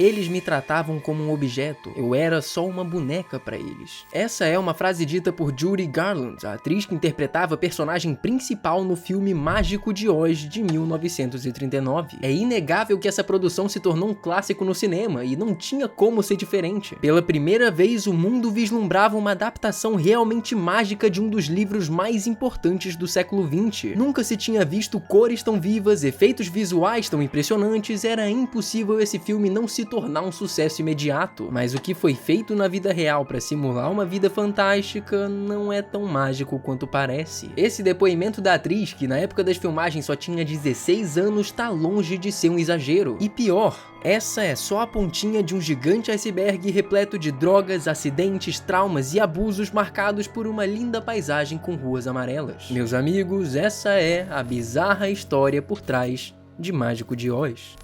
Eles me tratavam como um objeto, eu era só uma boneca para eles. Essa é uma frase dita por Judy Garland, a atriz que interpretava a personagem principal no filme Mágico de Oz de 1939. É inegável que essa produção se tornou um clássico no cinema e não tinha como ser diferente. Pela primeira vez, o mundo vislumbrava uma adaptação realmente mágica de um dos livros mais importantes do século XX. Nunca se tinha visto cores tão vivas, efeitos visuais tão impressionantes, era impossível esse filme não se tornar um sucesso imediato. Mas o que foi feito na vida real para simular uma vida fantástica não é tão mágico quanto parece. Esse depoimento da atriz, que na época das filmagens só tinha 16 anos, tá longe de ser um exagero. E pior, essa é só a pontinha de um gigante iceberg repleto de drogas, acidentes, traumas e abusos marcados por uma linda paisagem com ruas amarelas. Meus amigos, essa é a bizarra história por trás de Mágico de Oz.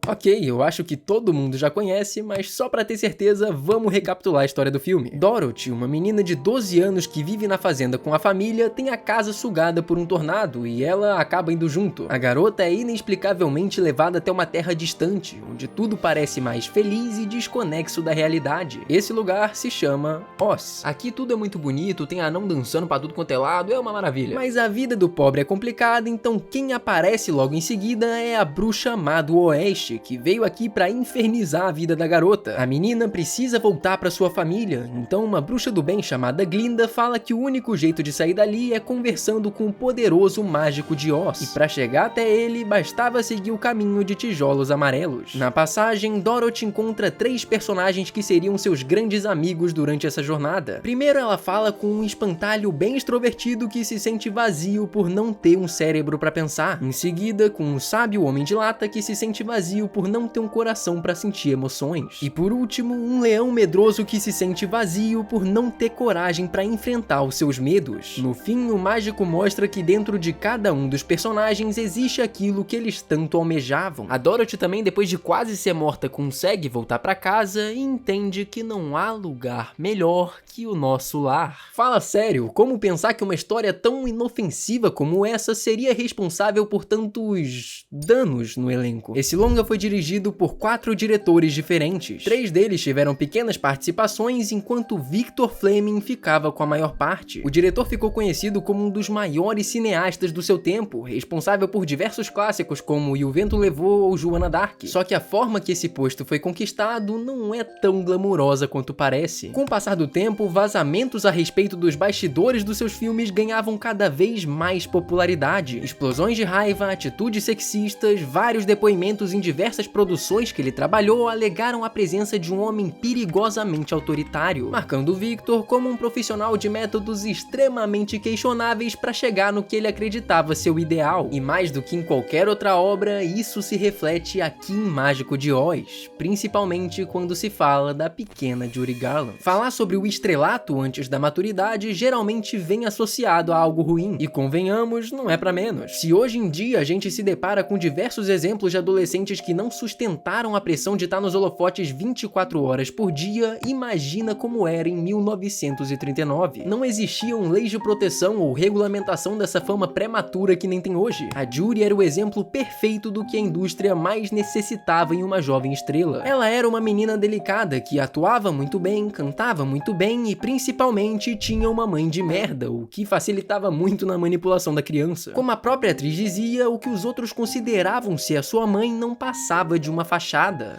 Ok, eu acho que todo mundo já conhece, mas só pra ter certeza, vamos recapitular a história do filme. Dorothy, uma menina de 12 anos que vive na fazenda com a família, tem a casa sugada por um tornado e ela acaba indo junto. A garota é inexplicavelmente levada até uma terra distante, onde tudo parece mais feliz e desconexo da realidade. Esse lugar se chama Oz. Aqui tudo é muito bonito, tem anão dançando pra tudo quanto é lado, é uma maravilha. Mas a vida do pobre é complicada, então quem aparece logo em seguida é a bruxa má do Oeste, que veio aqui pra infernizar a vida da garota. A menina precisa voltar pra sua família, então uma bruxa do bem chamada Glinda fala que o único jeito de sair dali é conversando com o poderoso Mágico de Oz, e pra chegar até ele, bastava seguir o caminho de tijolos amarelos. Na passagem, Dorothy encontra 3 personagens que seriam seus grandes amigos durante essa jornada. Primeiro ela fala com um espantalho bem extrovertido que se sente vazio por não ter um cérebro pra pensar. Em seguida, com um sábio homem de lata que se sente vazio por não ter um coração para sentir emoções. E por último, um leão medroso que se sente vazio por não ter coragem para enfrentar os seus medos. No fim, o mágico mostra que dentro de cada um dos personagens existe aquilo que eles tanto almejavam. A Dorothy também, depois de quase ser morta, consegue voltar para casa e entende que não há lugar melhor que o nosso lar. Fala sério, como pensar que uma história tão inofensiva como essa seria responsável por tantos danos no elenco? Esse longa foi dirigido por 4 diretores diferentes. 3 deles tiveram pequenas participações, enquanto Victor Fleming ficava com a maior parte. O diretor ficou conhecido como um dos maiores cineastas do seu tempo, responsável por diversos clássicos como E o Vento Levou ou Joana d'Arc. Só que a forma que esse posto foi conquistado não é tão glamurosa quanto parece. Com o passar do tempo, vazamentos a respeito dos bastidores dos seus filmes ganhavam cada vez mais popularidade. Explosões de raiva, atitudes sexistas, vários depoimentos em diversas produções que ele trabalhou alegaram a presença de um homem perigosamente autoritário, marcando Victor como um profissional de métodos extremamente questionáveis para chegar no que ele acreditava ser o ideal. E mais do que em qualquer outra obra, isso se reflete aqui em Mágico de Oz, principalmente quando se fala da pequena Judy Garland. Falar sobre o estrelato antes da maturidade geralmente vem associado a algo ruim, e convenhamos, não é para menos. Se hoje em dia a gente se depara com diversos exemplos de adolescentes que não sustentaram a pressão de estar nos holofotes 24 horas por dia, imagina como era em 1939. Não existiam leis de proteção ou regulamentação dessa fama prematura que nem tem hoje. A Judy era o exemplo perfeito do que a indústria mais necessitava em uma jovem estrela. Ela era uma menina delicada que atuava muito bem, cantava muito bem e principalmente tinha uma mãe de merda, o que facilitava muito na manipulação da criança. Como a própria atriz dizia, o que os outros consideravam ser a sua mãe não passava de uma fachada.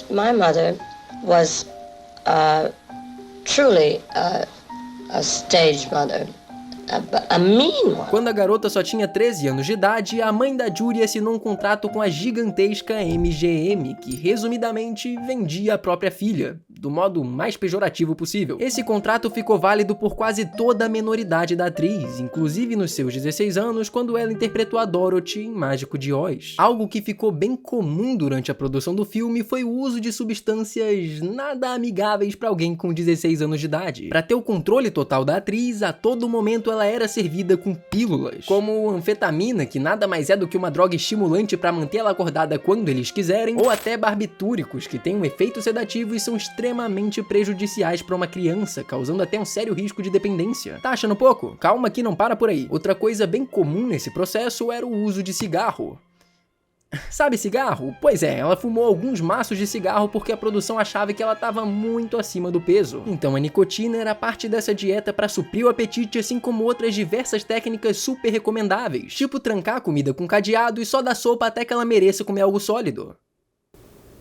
My mother was truly a stage mother. A mean one. Quando a garota só tinha 13 anos de idade, a mãe da Judy assinou um contrato com a gigantesca MGM, que resumidamente vendia a própria filha, do modo mais pejorativo possível. Esse contrato ficou válido por quase toda a menoridade da atriz, inclusive nos seus 16 anos, quando ela interpretou a Dorothy em Mágico de Oz. Algo que ficou bem comum durante a produção do filme foi o uso de substâncias nada amigáveis para alguém com 16 anos de idade. Para ter o controle total da atriz, a todo momento ela era servida com pílulas, como anfetamina, que nada mais é do que uma droga estimulante para manter ela acordada quando eles quiserem, ou até barbitúricos, que têm um efeito sedativo e são extremamente prejudiciais para uma criança, causando até um sério risco de dependência. Tá achando pouco? Calma que não para por aí. Outra coisa bem comum nesse processo era o uso de cigarro. Sabe cigarro? Pois é, ela fumou alguns maços de cigarro porque a produção achava que ela estava muito acima do peso. Então a nicotina era parte dessa dieta para suprir o apetite, assim como outras diversas técnicas super recomendáveis, tipo trancar a comida com cadeado e só dar sopa até que ela mereça comer algo sólido.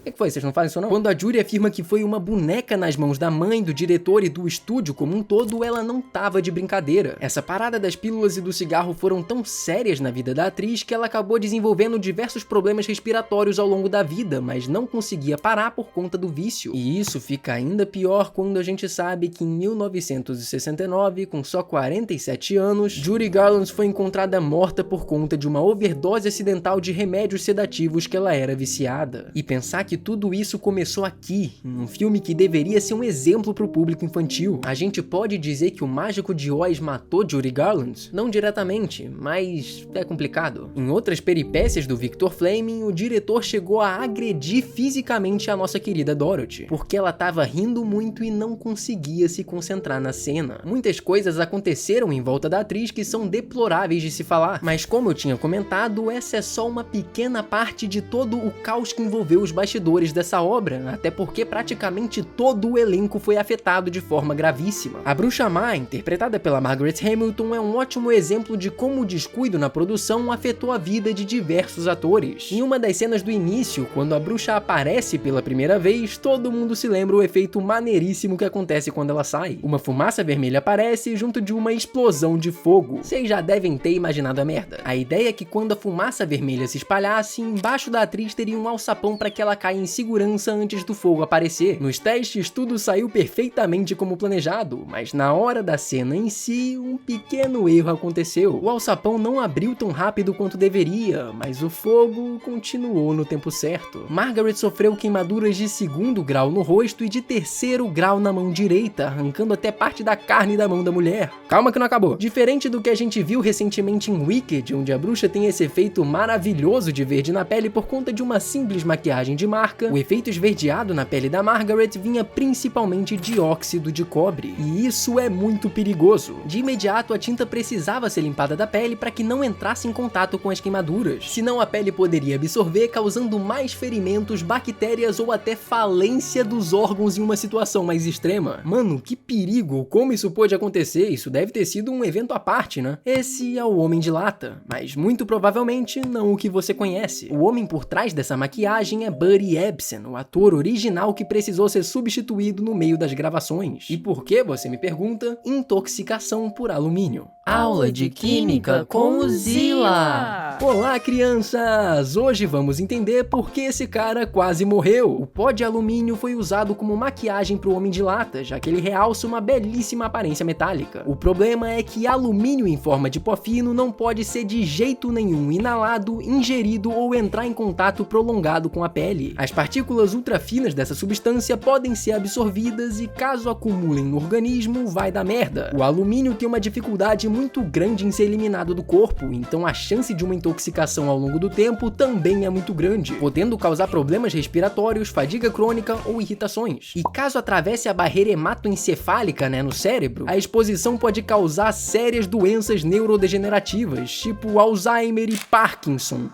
O que foi? Vocês não fazem isso não? Quando a Judy afirma que foi uma boneca nas mãos da mãe, do diretor e do estúdio como um todo, ela não tava de brincadeira. Essa parada das pílulas e do cigarro foram tão sérias na vida da atriz que ela acabou desenvolvendo diversos problemas respiratórios ao longo da vida, mas não conseguia parar por conta do vício. E isso fica ainda pior quando a gente sabe que em 1969, com só 47 anos, Judy Garland foi encontrada morta por conta de uma overdose acidental de remédios sedativos que ela era viciada. E pensar que tudo isso começou aqui, em um filme que deveria ser um exemplo para o público infantil. A gente pode dizer que o Mágico de Oz matou Judy Garland? Não diretamente, mas é complicado. Em outras peripécias do Victor Fleming, o diretor chegou a agredir fisicamente a nossa querida Dorothy, porque ela estava rindo muito e não conseguia se concentrar na cena. Muitas coisas aconteceram em volta da atriz que são deploráveis de se falar, mas como eu tinha comentado, essa é só uma pequena parte de todo o caos que envolveu os bastidores dessa obra, até porque praticamente todo o elenco foi afetado de forma gravíssima. A Bruxa Má, interpretada pela Margaret Hamilton, é um ótimo exemplo de como o descuido na produção afetou a vida de diversos atores. Em uma das cenas do início, quando a bruxa aparece pela primeira vez, todo mundo se lembra o efeito maneiríssimo que acontece quando ela sai. Uma fumaça vermelha aparece junto de uma explosão de fogo. Vocês já devem ter imaginado a merda. A ideia é que quando a fumaça vermelha se espalhasse, embaixo da atriz teria um alçapão para que ela caia em segurança antes do fogo aparecer. Nos testes tudo saiu perfeitamente como planejado, mas na hora da cena em si, um pequeno erro aconteceu. O alçapão não abriu tão rápido quanto deveria, mas o fogo continuou no tempo certo. Margaret sofreu queimaduras de 2º grau no rosto e de 3º grau na mão direita, arrancando até parte da carne da mão da mulher. Calma que não acabou. Diferente do que a gente viu recentemente em Wicked, onde a bruxa tem esse efeito maravilhoso de verde na pele por conta de uma simples maquiagem de marca, o efeito esverdeado na pele da Margaret vinha principalmente de óxido de cobre, e isso é muito perigoso. De imediato, a tinta precisava ser limpada da pele para que não entrasse em contato com as queimaduras, senão a pele poderia absorver, causando mais ferimentos, bactérias ou até falência dos órgãos em uma situação mais extrema. Mano, que perigo! Como isso pôde acontecer? Isso deve ter sido um evento à parte, né? Esse é o Homem de Lata, mas muito provavelmente não o que você conhece. O homem por trás dessa maquiagem é Buddy Ebsen, o ator original que precisou ser substituído no meio das gravações. E por que, você me pergunta? Intoxicação por alumínio. Aula de Química com o Zila! Olá, crianças! Hoje vamos entender por que esse cara quase morreu. O pó de alumínio foi usado como maquiagem para o Homem de Lata, já que ele realça uma belíssima aparência metálica. O problema é que alumínio em forma de pó fino não pode ser de jeito nenhum inalado, ingerido ou entrar em contato prolongado com a pele. As partículas ultrafinas dessa substância podem ser absorvidas e, caso acumulem no organismo, vai dar merda. O alumínio tem uma dificuldade muito grande em ser eliminado do corpo, então a chance de uma intoxicação ao longo do tempo também é muito grande, podendo causar problemas respiratórios, fadiga crônica ou irritações. E caso atravesse a barreira hematoencefálica, no cérebro, a exposição pode causar sérias doenças neurodegenerativas, tipo Alzheimer e Parkinson.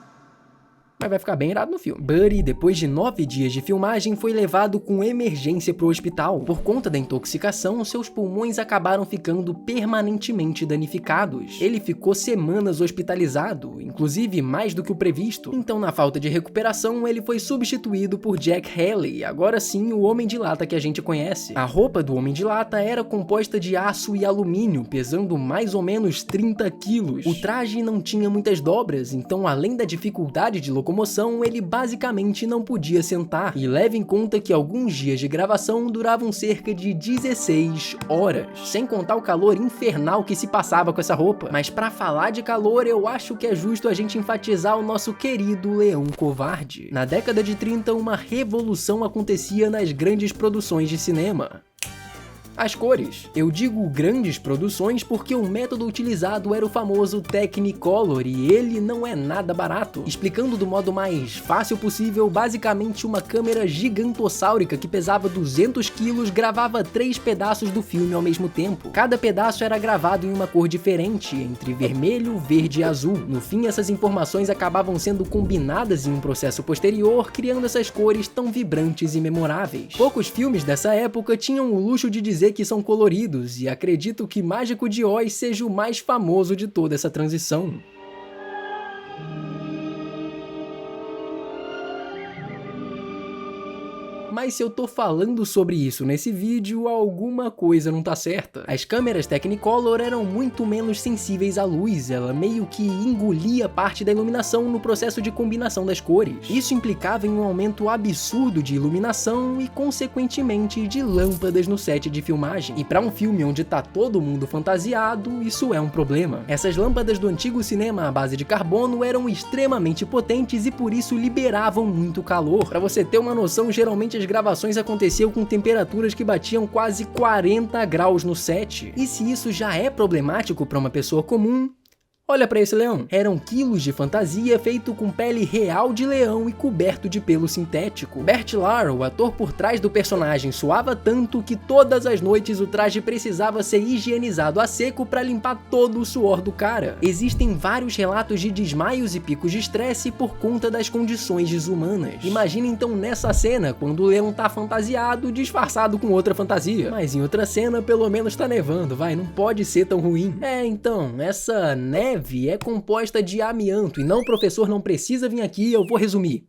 Mas vai ficar bem irado no filme. Buddy, depois de 9 dias de filmagem, foi levado com emergência pro hospital. Por conta da intoxicação, seus pulmões acabaram ficando permanentemente danificados. Ele ficou semanas hospitalizado, inclusive mais do que o previsto. Então, na falta de recuperação, ele foi substituído por Jack Haley, agora sim o Homem de Lata que a gente conhece. A roupa do Homem de Lata era composta de aço e alumínio, pesando mais ou menos 30 quilos. O traje não tinha muitas dobras, então além da dificuldade de locomoção, ele basicamente não podia sentar. E leve em conta que alguns dias de gravação duravam cerca de 16 horas, sem contar o calor infernal que se passava com essa roupa. Mas pra falar de calor, eu acho que é justo a gente enfatizar o nosso querido Leão Covarde. Na década de 30, uma revolução acontecia nas grandes produções de cinema. As cores. Eu digo grandes produções porque o método utilizado era o famoso Technicolor e ele não é nada barato. Explicando do modo mais fácil possível, basicamente uma câmera gigantossáurica que pesava 200 quilos gravava 3 pedaços do filme ao mesmo tempo. Cada pedaço era gravado em uma cor diferente, entre vermelho, verde e azul. No fim, essas informações acabavam sendo combinadas em um processo posterior, criando essas cores tão vibrantes e memoráveis. Poucos filmes dessa época tinham o luxo de dizer que são coloridos, e acredito que Mágico de Oz seja o mais famoso de toda essa transição. Mas se eu tô falando sobre isso nesse vídeo, alguma coisa não tá certa. As câmeras Technicolor eram muito menos sensíveis à luz, ela meio que engolia parte da iluminação no processo de combinação das cores. Isso implicava em um aumento absurdo de iluminação e, consequentemente, de lâmpadas no set de filmagem. E para um filme onde tá todo mundo fantasiado, isso é um problema. Essas lâmpadas do antigo cinema à base de carbono eram extremamente potentes e por isso liberavam muito calor. Para você ter uma noção, geralmente as gravações aconteciam com temperaturas que batiam quase 40 graus no set. E se isso já é problemático para uma pessoa comum, olha pra esse leão. Eram quilos de fantasia feito com pele real de leão e coberto de pelo sintético. Bert Lahr, o ator por trás do personagem, suava tanto que todas as noites o traje precisava ser higienizado a seco para limpar todo o suor do cara. Existem vários relatos de desmaios e picos de estresse por conta das condições desumanas. Imagina então nessa cena, quando o leão tá fantasiado, disfarçado com outra fantasia. Mas em outra cena, pelo menos tá nevando, vai, não pode ser tão ruim. Então, essa neve é composta de amianto, e não, professor, não precisa vir aqui, eu vou resumir.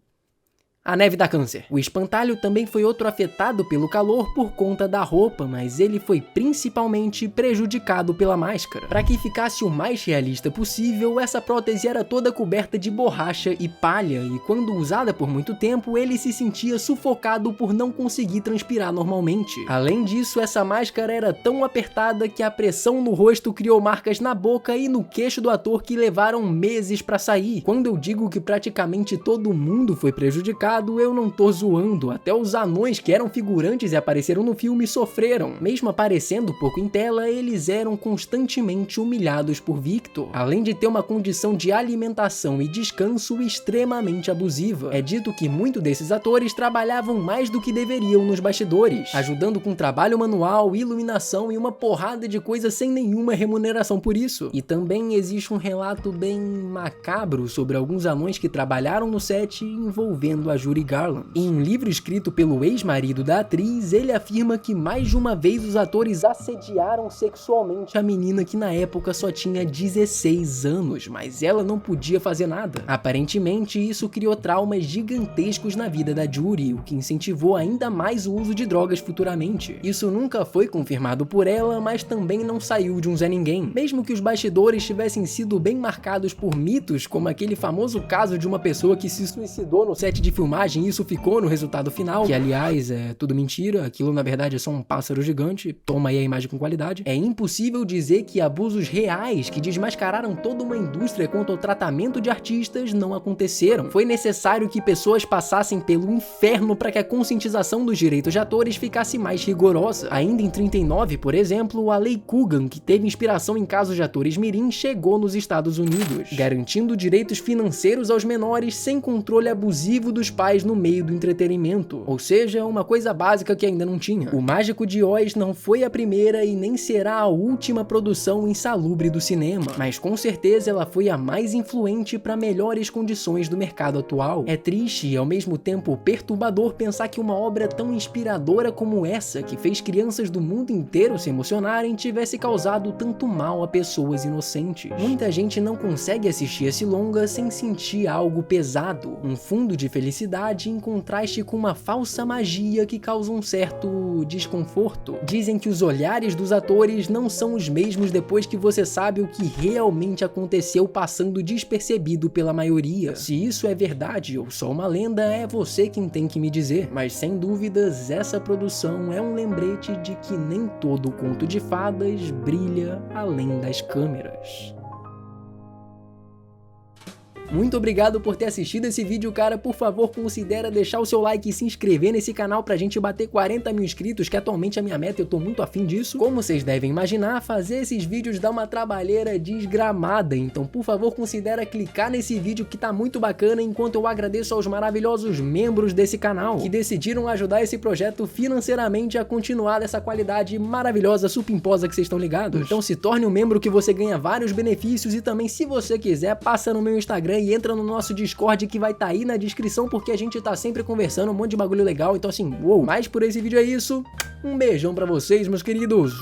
A neve dá câncer. O espantalho também foi outro afetado pelo calor por conta da roupa, mas ele foi principalmente prejudicado pela máscara. Para que ficasse o mais realista possível, essa prótese era toda coberta de borracha e palha, e quando usada por muito tempo, ele se sentia sufocado por não conseguir transpirar normalmente. Além disso, essa máscara era tão apertada que a pressão no rosto criou marcas na boca e no queixo do ator que levaram meses para sair. Quando eu digo que praticamente todo mundo foi prejudicado, eu não tô zoando, até os anões que eram figurantes e apareceram no filme sofreram. Mesmo aparecendo pouco em tela, eles eram constantemente humilhados por Victor, além de ter uma condição de alimentação e descanso extremamente abusiva. É dito que muitos desses atores trabalhavam mais do que deveriam nos bastidores, ajudando com trabalho manual, iluminação e uma porrada de coisas sem nenhuma remuneração por isso. E também existe um relato bem macabro sobre alguns anões que trabalharam no set envolvendo a Judy Garland. Em um livro escrito pelo ex-marido da atriz, ele afirma que mais de uma vez os atores assediaram sexualmente a menina que na época só tinha 16 anos, mas ela não podia fazer nada. Aparentemente, isso criou traumas gigantescos na vida da Judy, o que incentivou ainda mais o uso de drogas futuramente. Isso nunca foi confirmado por ela, mas também não saiu de um Zé Ninguém. Mesmo que os bastidores tivessem sido bem marcados por mitos, como aquele famoso caso de uma pessoa que se suicidou no set de filmagem, isso ficou no resultado final, que aliás é tudo mentira, aquilo na verdade é só um pássaro gigante, toma aí a imagem com qualidade. É impossível dizer que abusos reais que desmascararam toda uma indústria quanto ao tratamento de artistas não aconteceram. Foi necessário que pessoas passassem pelo inferno para que a conscientização dos direitos de atores ficasse mais rigorosa. Ainda em 39, por exemplo, a Lei Coogan, que teve inspiração em casos de atores mirim, chegou nos Estados Unidos, garantindo direitos financeiros aos menores sem controle abusivo dos pais no meio do entretenimento, ou seja, uma coisa básica que ainda não tinha. O Mágico de Oz não foi a primeira e nem será a última produção insalubre do cinema, mas com certeza ela foi a mais influente para melhores condições do mercado atual. É triste e ao mesmo tempo perturbador pensar que uma obra tão inspiradora como essa, que fez crianças do mundo inteiro se emocionarem, tivesse causado tanto mal a pessoas inocentes. Muita gente não consegue assistir esse longa sem sentir algo pesado, um fundo de felicidade em contraste com uma falsa magia que causa um certo desconforto. Dizem que os olhares dos atores não são os mesmos depois que você sabe o que realmente aconteceu passando despercebido pela maioria. Se isso é verdade ou só uma lenda, é você quem tem que me dizer. Mas sem dúvidas, essa produção é um lembrete de que nem todo conto de fadas brilha além das câmeras. Muito obrigado por ter assistido esse vídeo, cara. Por favor, considera deixar o seu like e se inscrever nesse canal pra gente bater 40 mil inscritos, que atualmente é a minha meta, eu tô muito afim disso. Como vocês devem imaginar, fazer esses vídeos dá uma trabalheira desgramada, então por favor considera clicar nesse vídeo que tá muito bacana, enquanto eu agradeço aos maravilhosos membros desse canal, que decidiram ajudar esse projeto financeiramente a continuar dessa qualidade maravilhosa, supimposa que vocês estão ligados. Então se torne um membro que você ganha vários benefícios, e também, se você quiser, passa no meu Instagram e entra no nosso Discord, que vai estar aí na descrição, porque a gente tá sempre conversando, um monte de bagulho legal. Então assim, uou! Mas por esse vídeo é isso. Um beijão pra vocês, meus queridos.